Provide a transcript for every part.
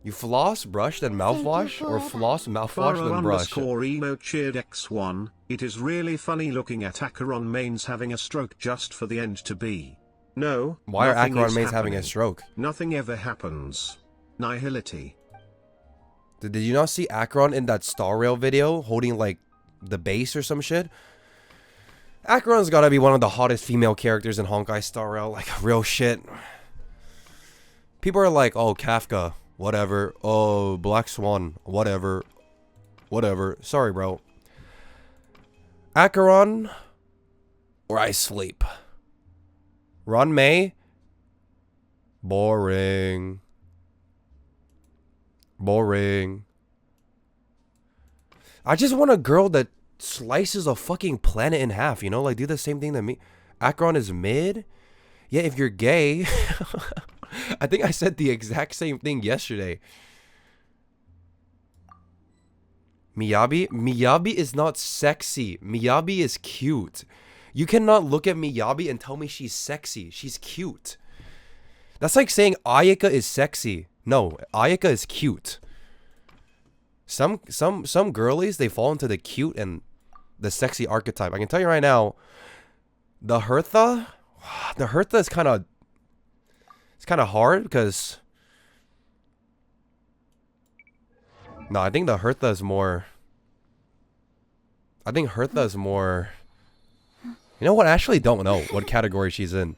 You floss, brush, then mouthwash, or floss, mouthwash, then brush? _emo cheered X1. It is really funny looking at Acheron mains having a stroke just for the end to be. No. Why are Acheron mains having a stroke? Nothing ever happens. Nihility. Did you not see Acheron in that Star Rail video holding like the base or some shit? Acheron's gotta be one of the hottest female characters in Honkai Star Rail, like real shit. People are like, oh, Kafka, whatever. Oh, Black Swan, whatever. Whatever. Sorry, bro. Acheron, or I sleep. Ron May, boring. Boring. I just want a girl that slices a fucking planet in half, you know? Like, do the same thing that me. Acheron is mid? Yeah, if you're gay. I think I said the exact same thing yesterday. Miyabi? Miyabi is not sexy. Miyabi is cute. You cannot look at Miyabi and tell me she's sexy. She's cute. That's like saying Ayaka is sexy. No, Ayaka is cute. Some girlies, they fall into the cute and the sexy archetype. I can tell you right now, the Hertha is kind of, it's kind of hard because, no, I think the Hertha is more, you know what, I actually don't know what category she's in.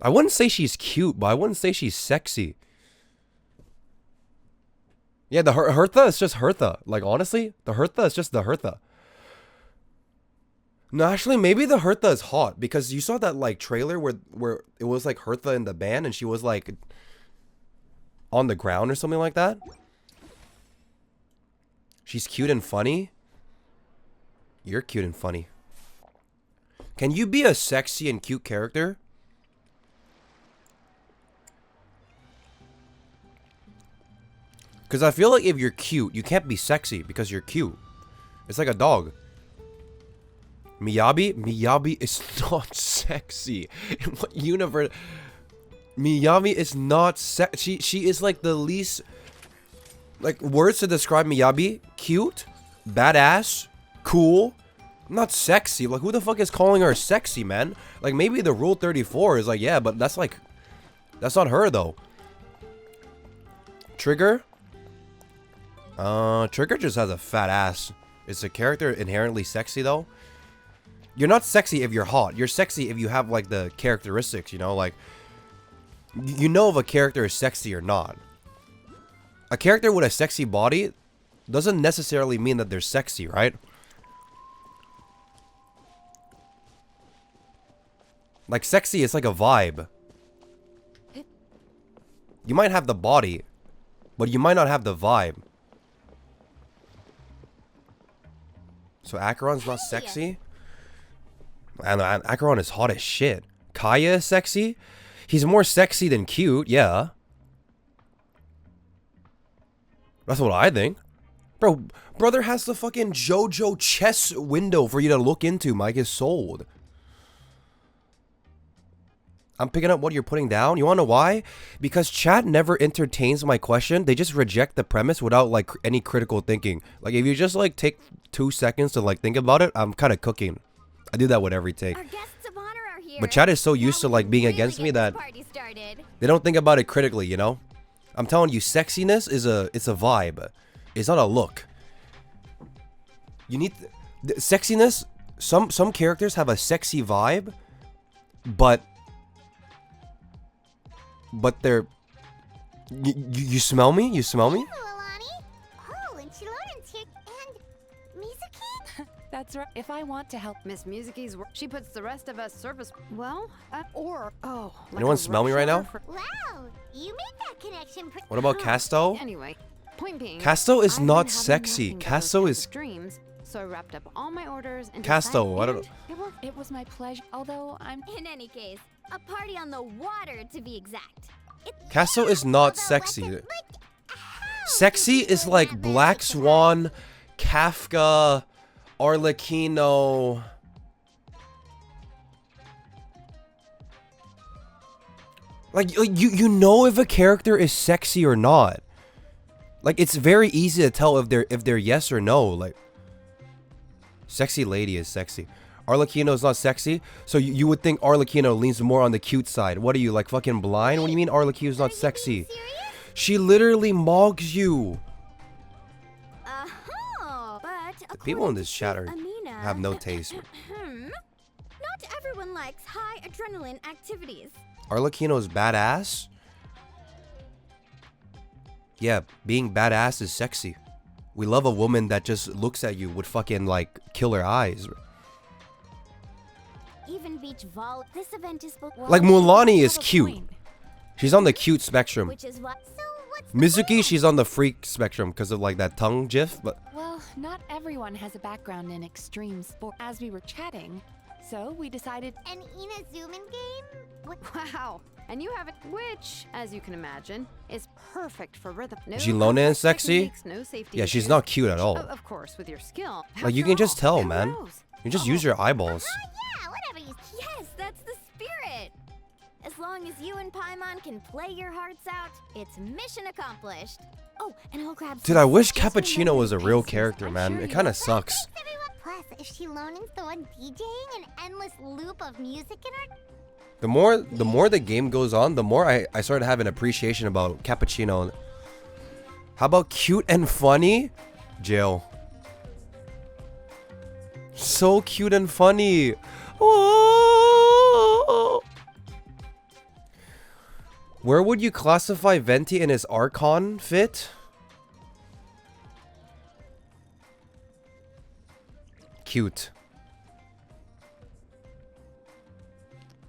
I wouldn't say she's cute, but I wouldn't say she's sexy. Yeah, the Hertha is just Hertha. Like, honestly, the Hertha is just the Hertha. No, actually, maybe the Hertha is hot. Because you saw that, like, trailer where it was, like, Hertha in the band. And she was, like, on the ground or something like that. She's cute and funny. You're cute and funny. Can you be a sexy and cute character? Because I feel like if you're cute, you can't be sexy because you're cute. It's like a dog. Miyabi is not sexy. In what universe? Miyabi is not sexy. She is like the least... Like, words to describe Miyabi. Cute. Badass. Cool. Not sexy. Like, who the fuck is calling her sexy, man? Like, maybe the Rule 34 is like, yeah, but that's like... That's not her, though. Trigger? Trigger just has a fat ass. Is the character inherently sexy, though? You're not sexy if you're hot. You're sexy if you have, like, the characteristics, you know? Like, you know if a character is sexy or not. A character with a sexy body doesn't necessarily mean that they're sexy, right? Like, sexy is like a vibe. You might have the body, but you might not have the vibe. So Acheron's not sexy? And Acheron is hot as shit. Kaya is sexy? He's more sexy than cute, yeah. That's what I think. Bro, brother has the fucking JoJo chess window for you to look into. Mike is sold. I'm picking up what you're putting down. You wanna know why? Because chat never entertains my question. They just reject the premise without like any critical thinking. Like if you just like take 2 seconds to like think about it, I'm kind of cooking. I do that with every take. But chat is so used to like being against me that they don't think about it critically, you know? I'm telling you, sexiness is it's a vibe. It's not a look. You need sexiness. Some characters have a sexy vibe, but they're you smell me? You smell me? That's right. If I want to help Miss Musicy's work, she puts the rest of us service. Well, Anyone smell me right now? Wow, you made that connection. What about Casto? Anyway, point being, Casto is not sexy. Casto is dreams. So I wrapped up all my orders and Casto. I don't know. It was my pleasure. Although I'm in any case, a party on the water to be exact. Casto is not sexy. Sexy is like Black Swan, Kafka, Arlecchino. Like you know if a character is sexy or not. Like it's very easy to tell if they're yes or no. Like sexy lady is sexy. Arlecchino is not sexy, so you would think Arlecchino leans more on the cute side. What are you, like fucking blind? What do you mean Arlecchino is not sexy? She literally mogs you. But People in this chat have no taste. Not everyone likes high adrenaline activities. Arlecchino is badass? Yeah, being badass is sexy. We love a woman that just looks at you with fucking like killer eyes. Even beach vol. This event is Like Mulani is cute. She's on the cute spectrum. Which is what. So what's Mizuki, she's on the freak spectrum because of like that tongue gif. But Well, not everyone has a background in extreme sport. As we were chatting, so we decided. an Inazuman game? What? Wow. And you have it, which, as you can imagine, is perfect for rhythm. No Gilona is complex sexy? techniques, no safety yeah, she's issues. not cute at all. Of course, with your skill. Like you After can just all, tell, who man. knows? You just use your eyeballs. Yeah, whatever you. Yes, that's the spirit. As long as you and Paimon can play your hearts out, it's mission accomplished. Oh, and I'll grab. Dude, I wish Cappuccino was a real character, man. It kind of sucks. Plus, if Shilonen's the one DJing an endless loop of music in her. The more the game goes on, the more I started having appreciation about Cappuccino. How about cute and funny? Jail. So cute and funny. Oh. Where would you classify Venti in his Archon fit? Cute.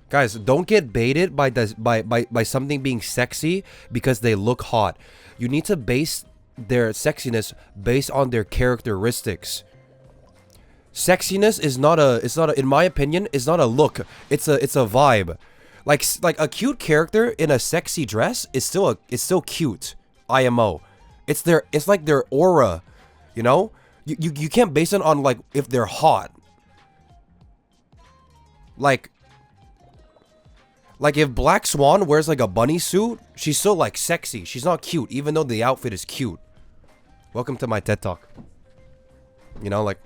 Guys, don't get baited by this by something being sexy because they look hot. You need to base their sexiness based on their characteristics. Sexiness is not a in my opinion, it's not a look. It's a vibe. Like a cute character in a sexy dress is still cute. IMO. It's like their aura, you know? You can't base it on like if they're hot. Like if Black Swan wears like a bunny suit, she's still like sexy. She's not cute, even though the outfit is cute. Welcome to my TED Talk. You know, like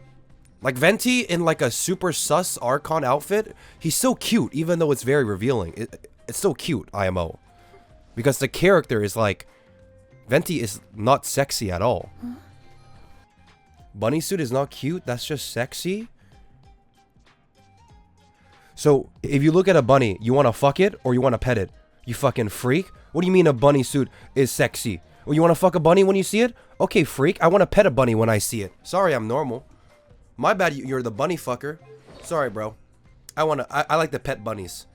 Venti in like a super sus Archon outfit, he's so cute, even though it's very revealing. It's still cute, IMO. Because the character is like, Venti is not sexy at all. Bunny suit is not cute, that's just sexy. So, if you look at a bunny, you want to fuck it or you want to pet it? You fucking freak. What do you mean a bunny suit is sexy? Well, you want to fuck a bunny when you see it? Okay, freak. I want to pet a bunny when I see it. Sorry, I'm normal. My bad, you're the bunny fucker. Sorry, bro. I like the pet bunnies.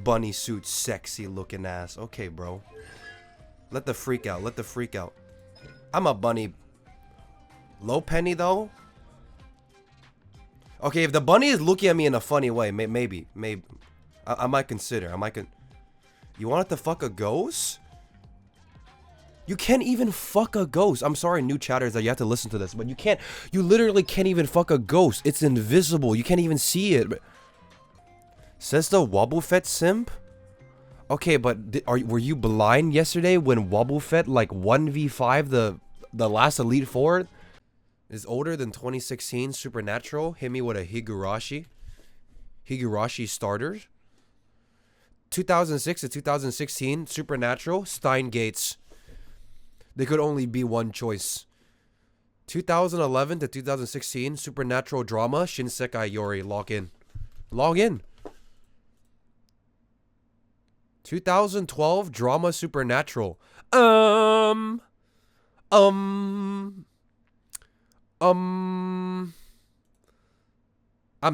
Bunny suit, sexy looking ass. Okay, bro. Let the freak out. Let the freak out. I'm a bunny. Low penny, though? Okay, if the bunny is looking at me in a funny way, maybe. I might consider. You want it to fuck a ghost? You can't even fuck a ghost. I'm sorry, new chatters, that you have to listen to this, but you literally can't even fuck a ghost. It's invisible. You can't even see it. Says the Wobbuffet simp? Okay, but were you blind yesterday when Wobbuffet like 1v5 the last Elite Four? Is older than 2016 Supernatural. Hit me with a Higurashi. Higurashi starters. 2006 to 2016 Supernatural. Steingates. There could only be one choice. 2011 to 2016 Supernatural drama. Shinsekai Yori. Log in. Log in. 2012 drama Supernatural. I'm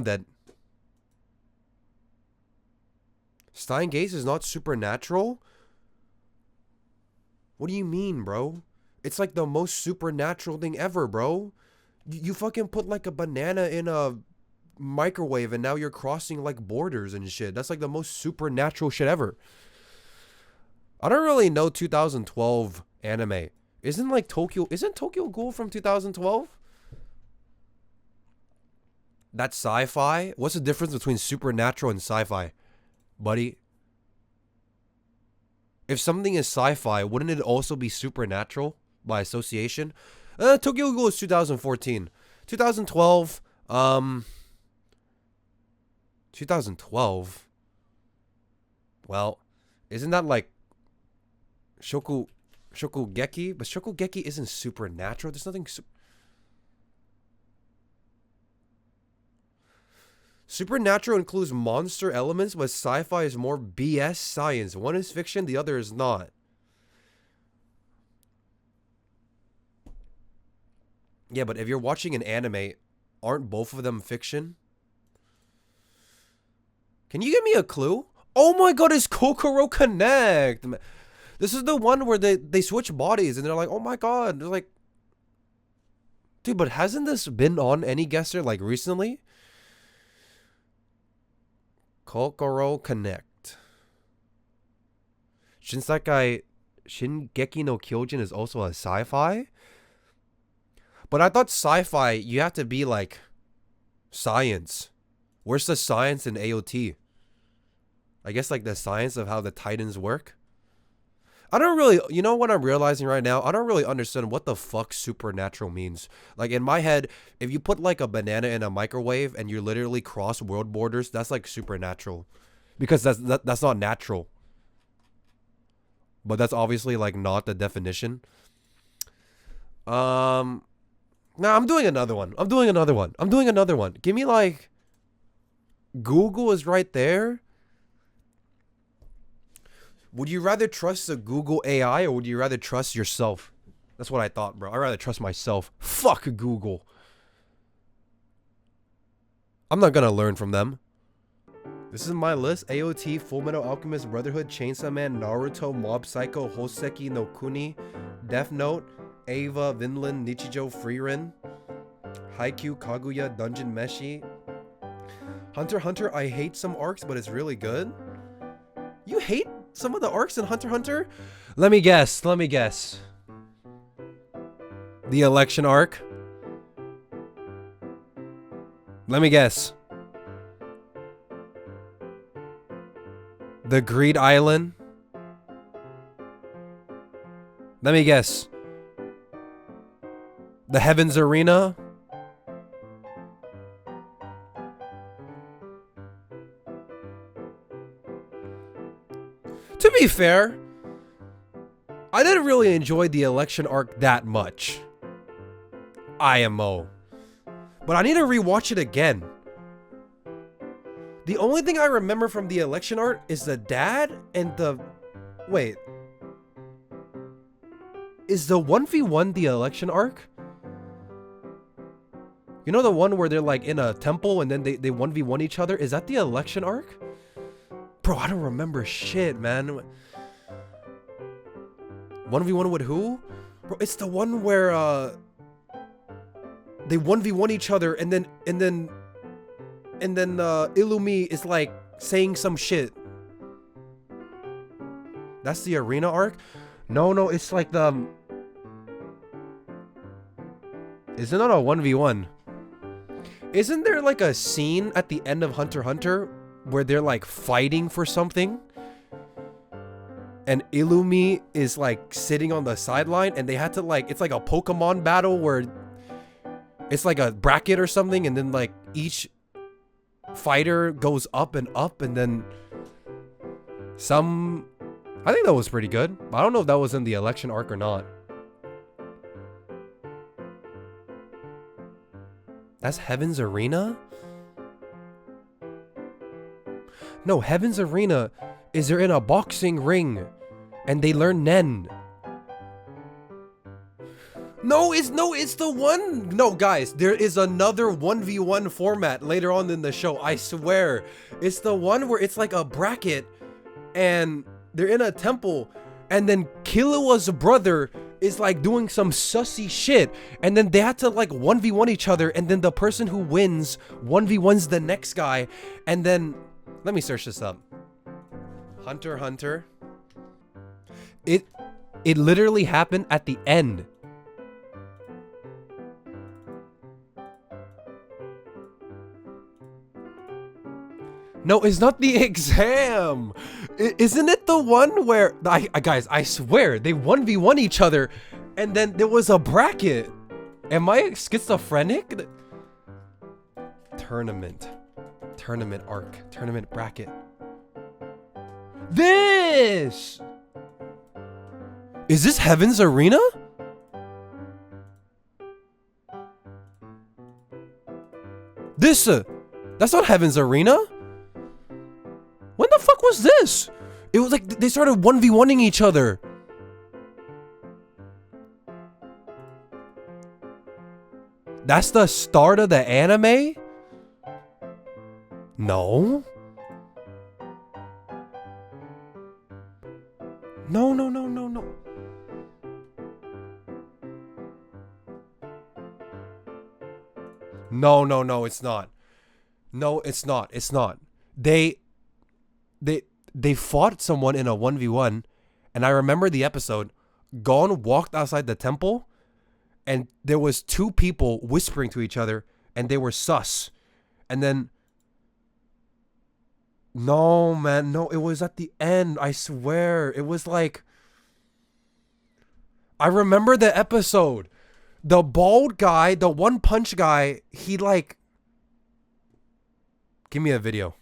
dead. Steingates is not supernatural? What do you mean, bro? It's like the most supernatural thing ever, bro. You fucking put like a banana in a microwave and now you're crossing like borders and shit. That's like the most supernatural shit ever. I don't really know 2012 anime. Isn't Tokyo Ghoul from 2012? That's sci-fi? What's the difference between supernatural and sci-fi? Buddy? If something is sci-fi, wouldn't it also be supernatural by association? Tokyo Ghoul is 2014. 2012, 2012. Well, isn't that like Shokugeki? But Shokugeki isn't supernatural. There's nothing supernatural includes monster elements, but sci-fi is more BS science. One is fiction, the other is not. Yeah, but if you're watching an anime, aren't both of them fiction? Can you give me a clue? Oh my god, it's Kokoro Connect! This is the one where they switch bodies and they're like, oh my god. They're like... Dude, but hasn't this been on any guesser like recently? Kokoro Connect. Shingeki no Kyojin is also a sci-fi? But I thought sci-fi, you have to be like science. Where's the science in AOT? I guess like the science of how the Titans work. I don't really, you know what I'm realizing right now? I don't really understand what the fuck supernatural means. Like in my head, if you put like a banana in a microwave and you literally cross world borders, that's like supernatural. Because that's not natural. But that's obviously like not the definition. Nah, I'm doing another one. I'm doing another one. Give me like... Google is right there. Would you rather trust the Google AI or would you rather trust yourself? That's what I thought, bro. I'd rather trust myself. Fuck Google. I'm not gonna learn from them. This is my list. AOT, Fullmetal Alchemist Brotherhood, Chainsaw Man, Naruto, Mob Psycho, Hoseki no Kuni, Death Note, Ava, Vinland, Nichijou, Frieren, Haikyuu, Kaguya, Dungeon Meshi. Hunter x Hunter, I hate some arcs, but it's really good. You hate some of the arcs in Hunter x Hunter? Let me guess. The election arc. Let me guess. The Greed Island. Let me guess. The Heavens Arena. To be fair, I didn't really enjoy the election arc that much. IMO. But I need to rewatch it again. The only thing I remember from the election arc is the dad and the... Wait. Is the 1v1 the election arc? You know the one where they're like in a temple and then they 1v1 each other? Is that the election arc? Bro, I don't remember shit, man. 1v1 with who? Bro, it's the one where they 1v1 each other and then Illumi is like saying some shit. That's the arena arc? No, it's like the... Is it not a 1v1? Isn't there like a scene at the end of Hunter x Hunter where they're like fighting for something? And Illumi is like sitting on the sideline and they had to like... It's like a Pokemon battle where it's like a bracket or something and then like each fighter goes up and then some... I think that was pretty good. I don't know if that was in the election arc or not. That's Heaven's Arena? No, Heaven's Arena is they're in a boxing ring and they learn Nen. No, it's the one. No, guys, there is another 1v1 format later on in the show. I swear. It's the one where it's like a bracket and they're in a temple and then Killua's brother is like doing some sussy shit and then they had to like 1v1 each other and then the person who wins 1v1's the next guy and then... Let me search this up. Hunter x Hunter. It literally happened at the end. No, it's not the exam. Isn't it the one where guys, I swear they 1v1 each other and then there was a bracket. Am I schizophrenic? Tournament arc, tournament bracket. Is this Heaven's Arena? That's not Heaven's Arena. When the fuck was this? It was like they started 1v1ing each other. That's the start of the anime? No. No. No, it's not. No, it's not. It's not. They fought someone in a 1v1, and I remember the episode. Gon walked outside the temple, and there was two people whispering to each other, and they were sus. And then no, man, no, it was at the end. I swear. It was like, I remember the episode. The bald guy, the one punch guy, he like, give me a video.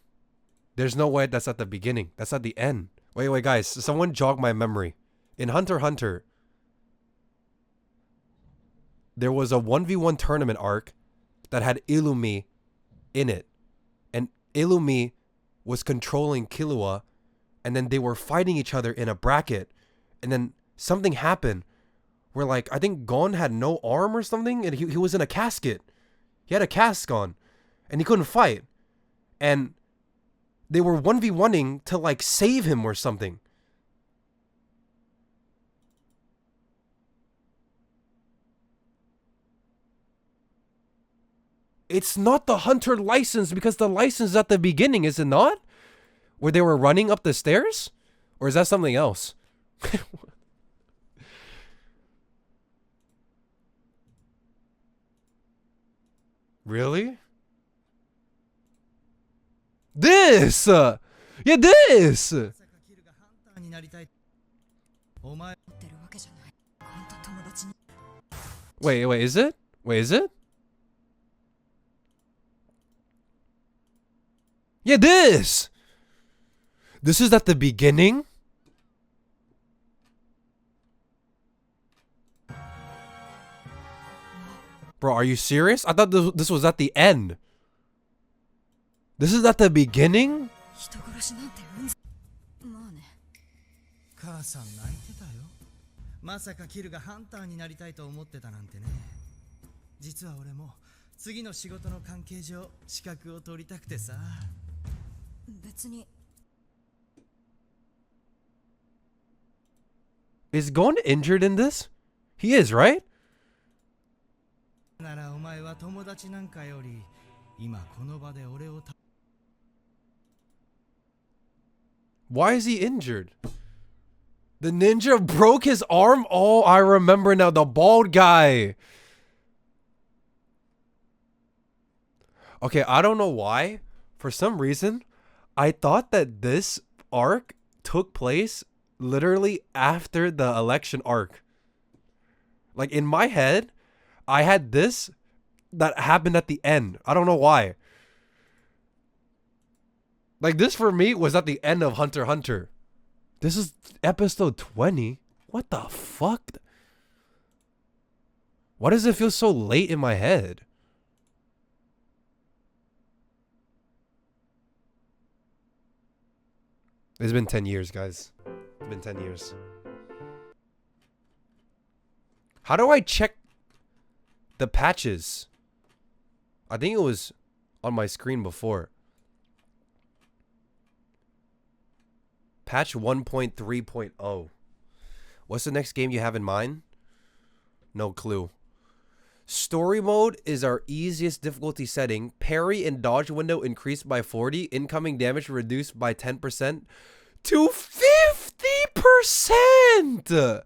There's no way that's at the beginning. That's at the end. Wait, guys. Someone jog my memory. In Hunter x Hunter, there was a 1v1 tournament arc that had Illumi in it. And Illumi was controlling Killua. And then they were fighting each other in a bracket. And then something happened where, like, I think Gon had no arm or something. And he was in a casket. He had a cask on. And he couldn't fight. And they were 1v1ing to like save him or something. It's not the Hunter license because the license is at the beginning, is it not? Where they were running up the stairs? Or is that something else? Really? This! Yeah, this! Wait, is it? Wait, is it? Yeah, this! This is at the beginning? Bro, are you serious? I thought this was at the end. This is at the beginning? 母さん泣いてたよ。まさかキルがハンターになりたいと思ってたなんてね。実は俺も次の仕事の関係上資格を取りたくてさ。別に。Is Gon injured in this? He is, right? ならお前は友達なんかより今この場で俺を Why is he injured? The ninja broke his arm? Oh, I remember now. The bald guy. Okay, I don't know why. For some reason, I thought that this arc took place literally after the election arc. Like, in my head, I had this that happened at the end. I don't know why. Like, this for me was at the end of Hunter x Hunter. This is episode 20. What the fuck? Why does it feel so late in my head? It's been 10 years, guys. It's been 10 years. How do I check the patches? I think it was on my screen before. Patch 1.3.0. What's the next game you have in mind? No clue. Story mode is our easiest difficulty setting. Parry and dodge window increased by 40. Incoming damage reduced by 10% to 50%.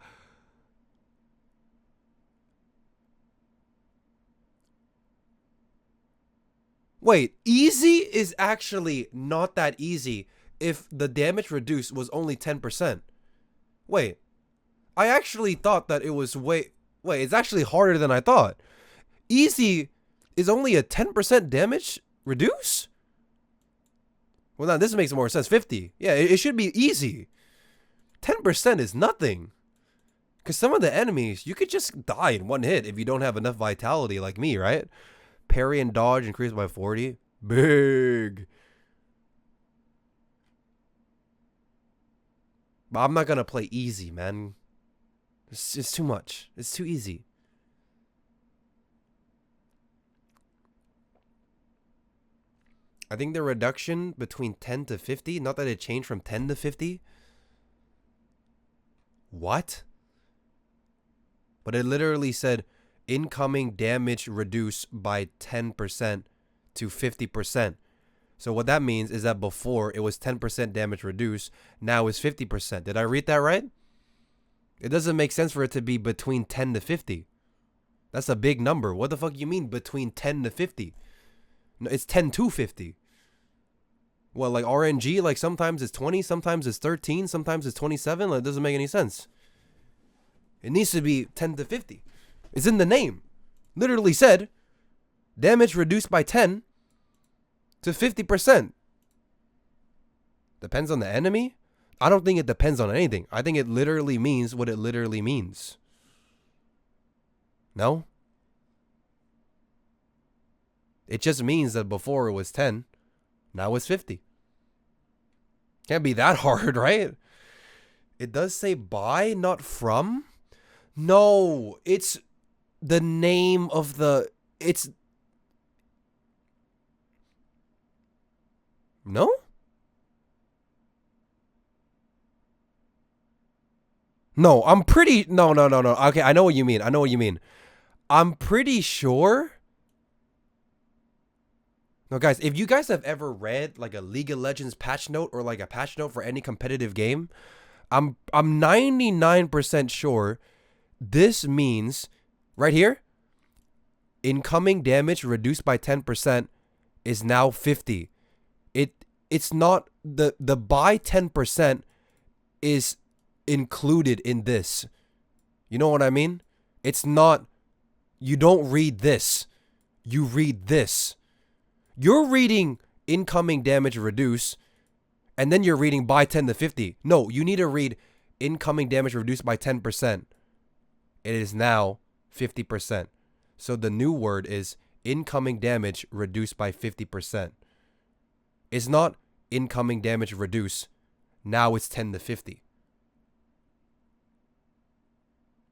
Wait, easy is actually not that easy. if the damage reduced was only 10%. Wait, I actually thought that it was wait, it's actually harder than I thought. Easy is only a 10% damage reduce? Well, now this makes more sense. 50. Yeah, it should be easy. 10% is nothing. Because some of the enemies, you could just die in one hit if you don't have enough vitality like me, right? Parry and dodge increased by 40. Big. But I'm not going to play easy, man. It's too much. It's too easy. I think the reduction between 10 to 50, not that it changed from 10 to 50. What? But it literally said incoming damage reduced by 10% to 50%. So what that means is that before it was 10% damage reduced, now it's 50%. Did I read that right? It doesn't make sense for it to be between 10 to 50. That's a big number. What the fuck you mean between 10 to 50? No, it's 10 to 50. Well, like RNG, like sometimes it's 20, sometimes it's 13, sometimes it's 27. Like, it doesn't make any sense. It needs to be 10 to 50. It's in the name. Literally said, damage reduced by 10 to 50%. Depends on the enemy? I don't think it depends on anything. I think it literally means what it literally means. No? It just means that before it was 10, now it's 50. Can't be that hard, right? It does say by, not from. No, it's the name of the... It's... No? No, I'm pretty... No. Okay, I know what you mean. I'm pretty sure... No, guys, if you guys have ever read like a League of Legends patch note or like a patch note for any competitive game, I'm 99% sure this means right here, incoming damage reduced by 10% is now 50. It's not the by 10% is included in this. You know what I mean? It's not, you don't read this. You read this. You're reading incoming damage reduce, and then you're reading by 10 to 50. No, you need to read incoming damage reduced by 10%. It is now 50%. So the new word is incoming damage reduced by 50%. It's not incoming damage reduce. Now it's 10 to 50.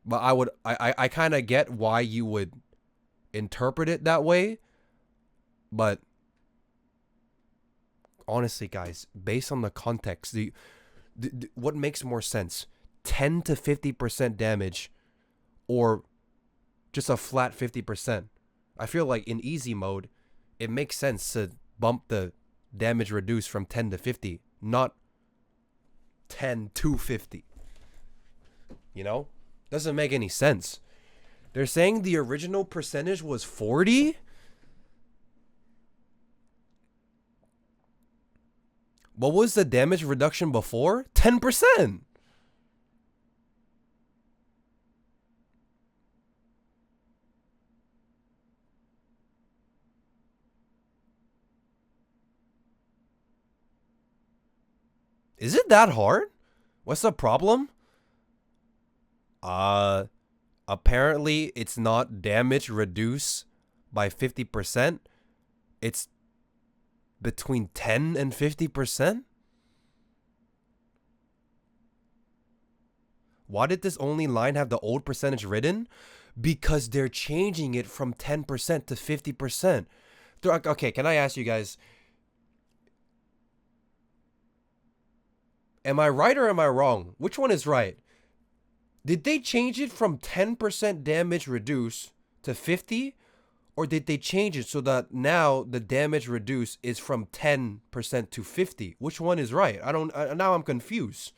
But I kind of get why you would interpret it that way. But honestly, guys, based on the context, what makes more sense? 10 to 50% damage or just a flat 50%? I feel like in easy mode, it makes sense to bump the damage reduced from 10 to 50, not 10 to 50. You know? Doesn't make any sense. They're saying the original percentage was 40? What was the damage reduction before? 10%. Is it that hard? What's the problem? Apparently it's not damage reduce by 50%. It's between 10 and 50%? Why did this only line have the old percentage written? Because they're changing it from 10% to 50%. Okay, can I ask you guys, am I right or am I wrong? Which one is right? Did they change it from 10% damage reduce to 50? Or did they change it so that now the damage reduce is from 10% to 50? Which one is right? Now I'm confused.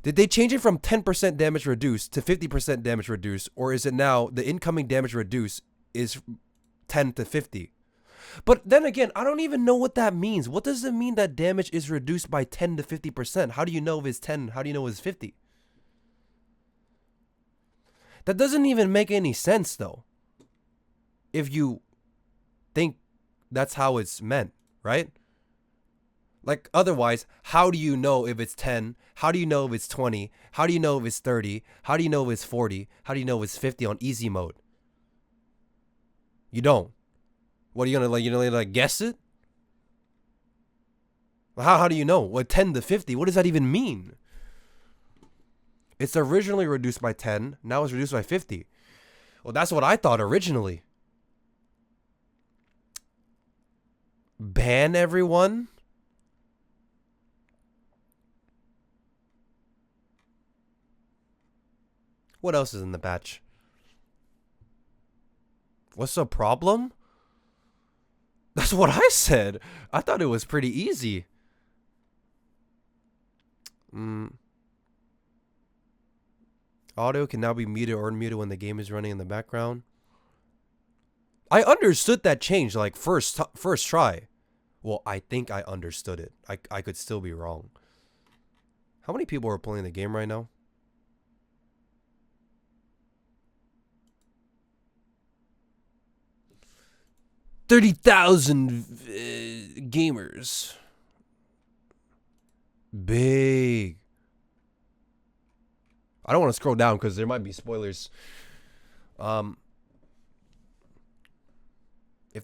Did they change it from 10% damage reduce to 50% damage reduce? Or is it now the incoming damage reduce is 10 to 50? But then again, I don't even know what that means. What does it mean that damage is reduced by 10 to 50%? How do you know if it's 10? How do you know it's 50? That doesn't even make any sense though. If you think that's how it's meant, right? Like otherwise, how do you know if it's 10? How do you know if it's 20? How do you know if it's 30? How do you know if it's 40? How do you know if it's 50 on easy mode? You don't. What are you gonna like guess it? How do you know? What 10 to 50? What does that even mean? It's originally reduced by 10, now it's reduced by 50. Well, that's what I thought originally. Ban everyone? What else is in the patch? What's the problem? That's what I said. I thought it was pretty easy. Audio can now be muted or unmuted when the game is running in the background. I understood that change like first try. Well, I think I understood it. I could still be wrong. How many people are playing the game right now? $30,000 gamers. Big. I don't want to scroll down because there might be spoilers. If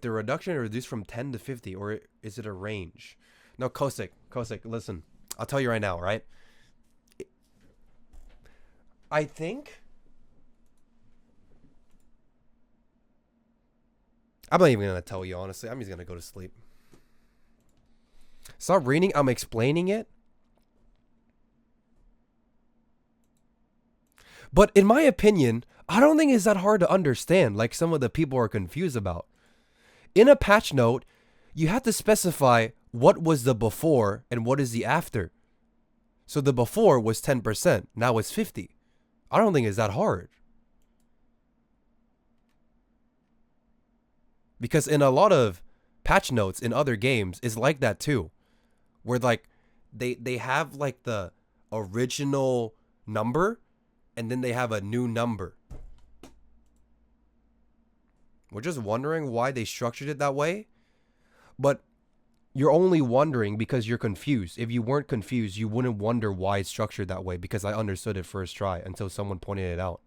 the reduction is reduced from 10 to 50, or is it a range? No, Kosik, listen. I'll tell you right now, right? I think... I'm not even going to tell you, honestly. I'm just going to go to sleep. Stop reading. I'm explaining it. But in my opinion, I don't think it's that hard to understand like some of the people are confused about. In a patch note, you have to specify what was the before and what is the after. So the before was 10%. Now it's 50. I don't think it's that hard. Because in a lot of patch notes in other games, it's like that too. Where like they have like the original number and then they have a new number. We're just wondering why they structured it that way. But you're only wondering because you're confused. If you weren't confused, you wouldn't wonder why it's structured that way, because I understood it first try until someone pointed it out.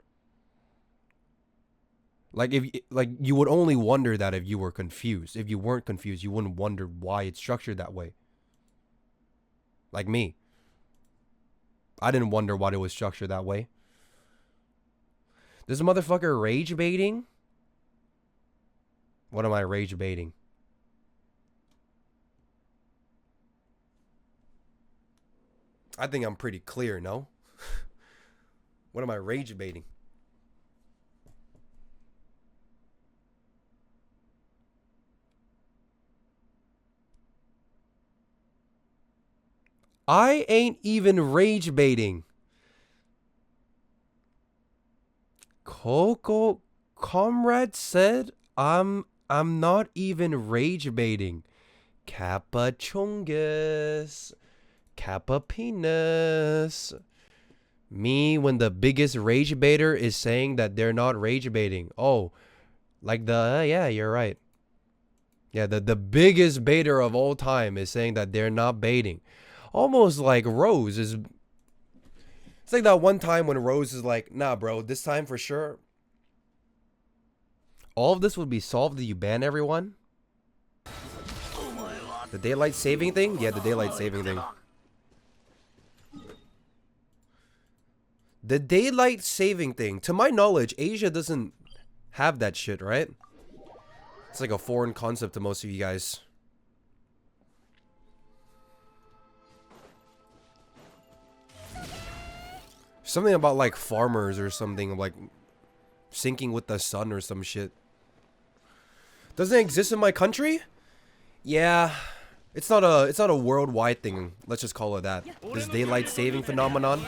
Like you would only wonder that if you were confused. If you weren't confused, you wouldn't wonder why it's structured that way. Like me. I didn't wonder why it was structured that way. This motherfucker rage baiting? What am I rage baiting? I think I'm pretty clear, no? What am I rage baiting? I ain't even rage baiting. Coco Comrade said I'm not even rage baiting. Kappa chungus. Kappa penis. Me when the biggest rage baiter is saying that they're not rage baiting. Oh, like the yeah, you're right. Yeah, the biggest baiter of all time is saying that they're not baiting. Almost like Rose is... It's like that one time when Rose is like, nah, bro, this time for sure. All of this would be solved if you ban everyone. The daylight saving thing? Yeah, the daylight saving thing. The daylight saving thing. To my knowledge, Asia doesn't have that shit, right? It's like a foreign concept to most of you guys. Something about like farmers or something, like sinking with the sun or some shit. Doesn't it exist in my country? Yeah, it's not a worldwide thing. Let's just call it that. This daylight saving phenomenon.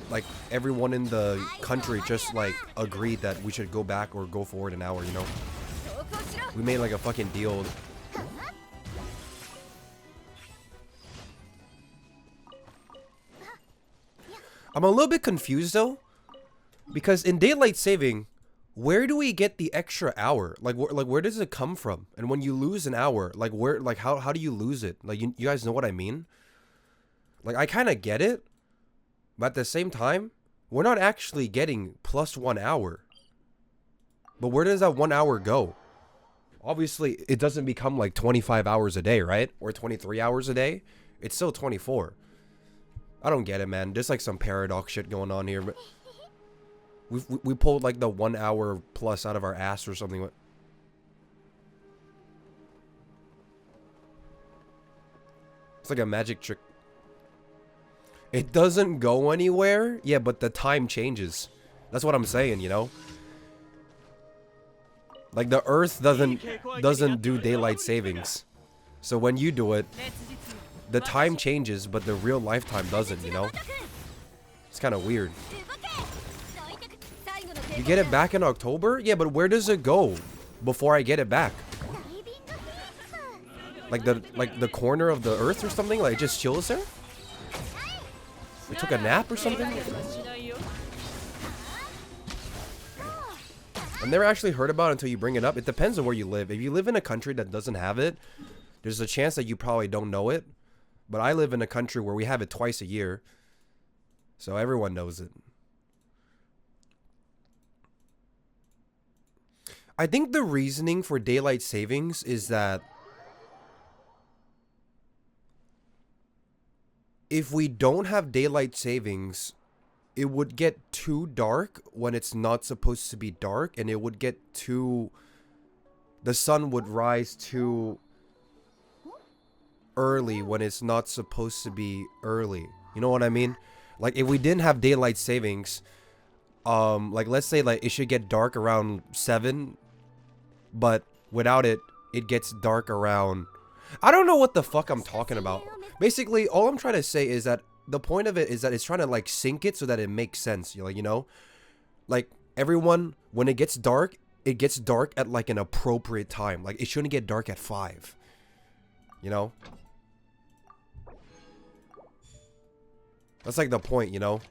Like everyone in the country just like agreed that we should go back or go forward an hour, you know? We made like a fucking deal. I'm a little bit confused though, because in daylight saving, where do we get the extra hour? Like where does it come from? And when you lose an hour, like how do you lose it? Like you guys know what I mean? Like I kind of get it, but at the same time, we're not actually getting plus 1 hour. But where does that 1 hour go? Obviously, it doesn't become like 25 hours a day, right? Or 23 hours a day. It's still 24. I don't get it, man. There's like some paradox shit going on here, but we pulled like the 1 hour plus out of our ass or something. It's like a magic trick. It doesn't go anywhere. Yeah, but the time changes. That's what I'm saying, you know? Like the Earth doesn't do daylight savings. So when you do it, the time changes, but the real lifetime doesn't, you know? It's kind of weird. You get it back in October? Yeah, but where does it go before I get it back? Like the corner of the Earth or something? Like it just chills there? We took a nap or something? I've never actually heard about it until you bring it up. It depends on where you live. If you live in a country that doesn't have it, there's a chance that you probably don't know it. But I live in a country where we have it twice a year. So everyone knows it. I think the reasoning for daylight savings is that if we don't have daylight savings, it would get too dark when it's not supposed to be dark, and it would get too... The sun would rise too early when it's not supposed to be early. You know what I mean? Like if we didn't have daylight savings, like let's say like it should get dark around 7, but without it, it gets dark around... I don't know what the fuck I'm talking about. Basically, all I'm trying to say is that the point of it is that it's trying to like sync it so that it makes sense. You know, like everyone, when it gets dark at like an appropriate time. Like it shouldn't get dark at 5. You know? That's like the point, you know?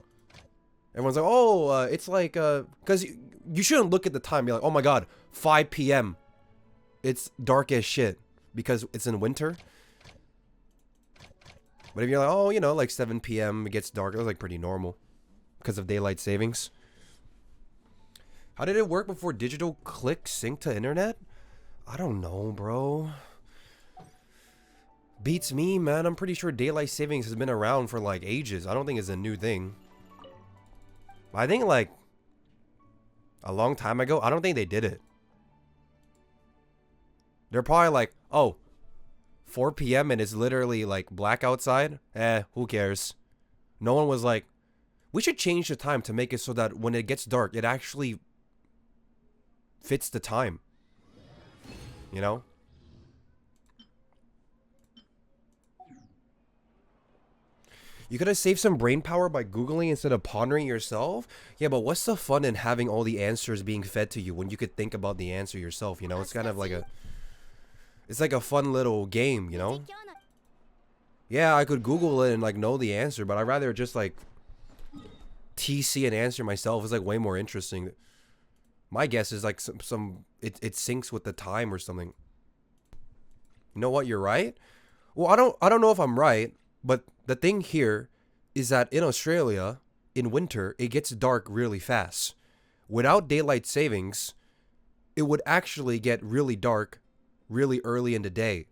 Everyone's like, oh, it's like, because you shouldn't look at the time and be like, oh my god, 5 p.m. It's dark as shit because it's in winter. But if you're like, oh, you know, like 7 p.m. it gets dark, that's like pretty normal because of daylight savings. How did it work before digital click sync to internet? I don't know, bro. Beats me, man. I'm pretty sure daylight savings has been around for like ages. I don't think it's a new thing. I think like a long time ago, I don't think they did it. They're probably like, oh, 4 p.m. and it's literally like black outside. Who cares? No one was like, we should change the time to make it so that when it gets dark, it actually fits the time. You know? You could have saved some brain power by Googling instead of pondering yourself. Yeah, but what's the fun in having all the answers being fed to you when you could think about the answer yourself, you know? It's kind of like a... It's like a fun little game, you know? Yeah, I could Google it and like know the answer, but I'd rather just like TC an answer myself. It's like way more interesting. My guess is like it syncs with the time or something. You know what? You're right. Well, I don't know if I'm right, but the thing here is that in Australia, in winter, it gets dark really fast. Without daylight savings, it would actually get really dark really early in the day,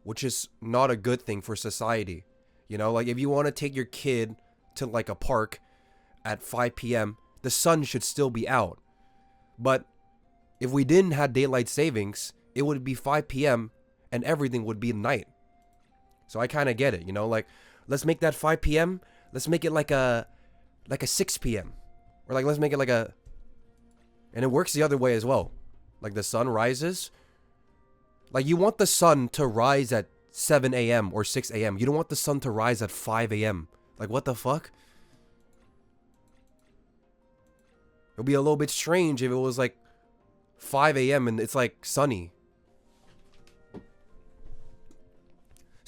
which is not a good thing for society. You know, like if you want to take your kid to like a park at 5 p.m., the sun should still be out. But if we didn't have daylight savings, it would be 5 p.m. and everything would be night. So I kind of get it, you know, like let's make that 5 p.m. Let's make it like a 6 p.m. Or like let's make it like a... And it works the other way as well. Like the sun rises. Like you want the sun to rise at 7 a.m. or 6 a.m. You don't want the sun to rise at 5 a.m. Like what the fuck? It would be a little bit strange if it was like 5 a.m. and it's like sunny.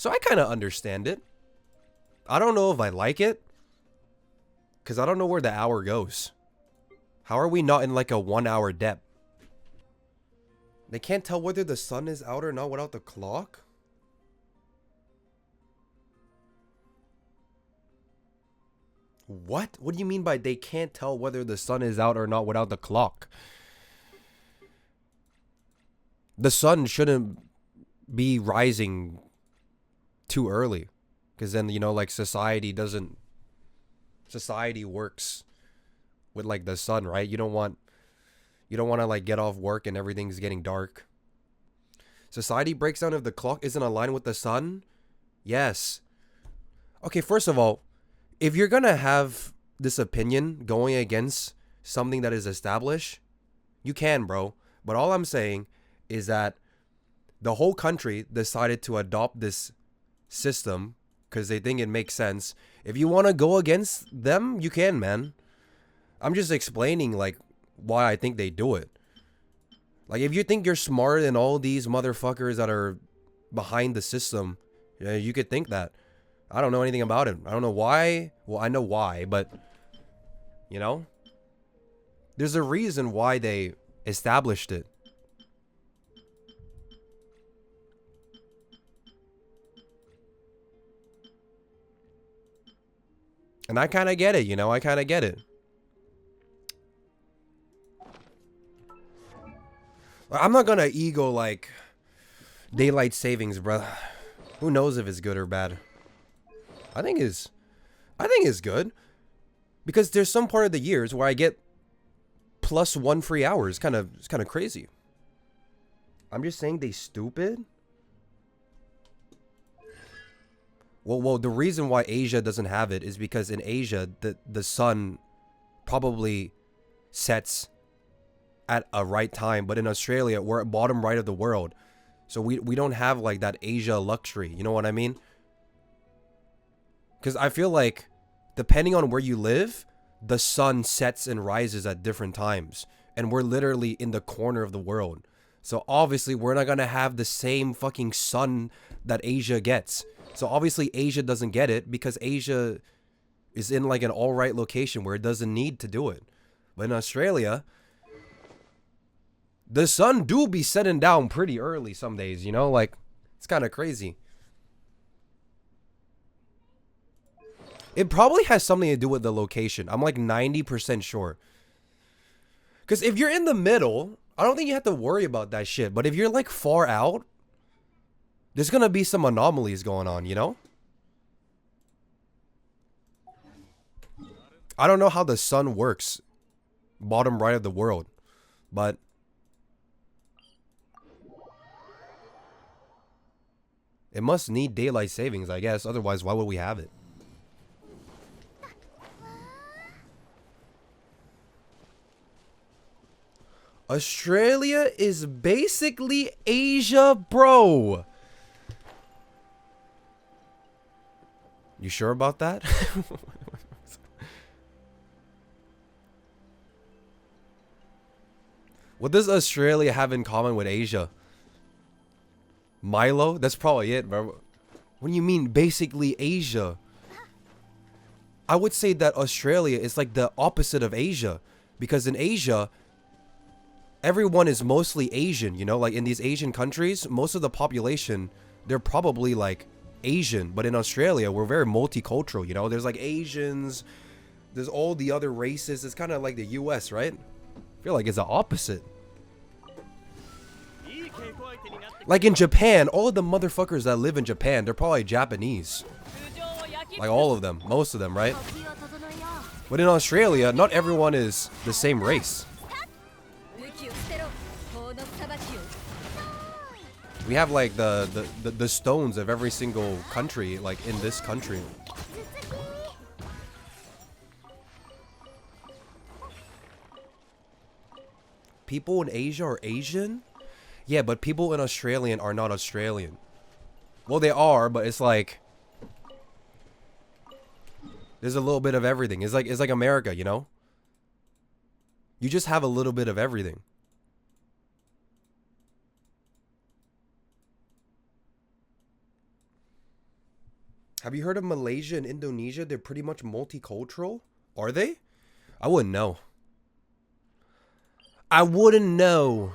So I kind of understand it. I don't know if I like it, because I don't know where the hour goes. How are we not in like a 1 hour depth? They can't tell whether the sun is out or not without the clock? What? What do you mean by they can't tell whether the sun is out or not without the clock? The sun shouldn't be rising too early, because then, you know, like society works with like the sun, right? You don't want to like get off work and everything's getting dark. Society breaks down if the clock isn't aligned with the sun. Yes. Okay, first of all, if you're gonna have this opinion going against something that is established, you can, bro. But all I'm saying is that the whole country decided to adopt this system because they think it makes sense. If you want to go against them, you can, man. I'm just explaining like why I think they do it. Like, if you think you're smarter than all these motherfuckers that are behind the system, yeah, you could think that. I don't know anything about it. I don't know why. Well, I know why, but you know, there's a reason why they established it. And I kind of get it, you know, I kind of get it. I'm not gonna ego like daylight savings, bro. Who knows if it's good or bad? I think it's good, because there's some part of the years where I get +1 free hour. It's kind of crazy. I'm just saying they stupid. Well, the reason why Asia doesn't have it is because in Asia the sun probably sets at a right time, but in Australia we're at bottom right of the world, so we don't have like that Asia luxury. You know what I mean? Because I feel like depending on where you live, the sun sets and rises at different times, and we're literally in the corner of the world. So obviously we're not gonna have the same fucking sun that Asia gets. So obviously Asia doesn't get it because Asia is in like an all right location where it doesn't need to do it. But in Australia, the sun do be setting down pretty early some days, you know? Like, it's kind of crazy. It probably has something to do with the location. I'm like 90% sure. Because if you're in the middle, I don't think you have to worry about that shit. But if you're like far out, there's going to be some anomalies going on, you know? I don't know how the sun works bottom right of the world, but it must need daylight savings, I guess. Otherwise, why would we have it? Australia is basically Asia, bro. You sure about that? What does Australia have in common with Asia? Milo? That's probably it, bro. What do you mean, basically Asia? I would say that Australia is like the opposite of Asia. Because in Asia, everyone is mostly Asian, you know? Like in these Asian countries, most of the population, they're probably like Asian. But in Australia, we're very multicultural, you know? There's like Asians, there's all the other races. It's kind of like the US, right? I feel like it's the opposite. Like in Japan, all of the motherfuckers that live in Japan, they're probably Japanese. Like all of them, most of them, right? But in Australia, not everyone is the same race. We have like the stones of every single country, like in this country. People in Asia are Asian? Yeah, but people in Australian are not Australian. Well, they are, but it's like there's a little bit of everything. It's like America, you know? You just have a little bit of everything. Have you heard of Malaysia and Indonesia? They're pretty much multicultural. Are they? I wouldn't know. I wouldn't know.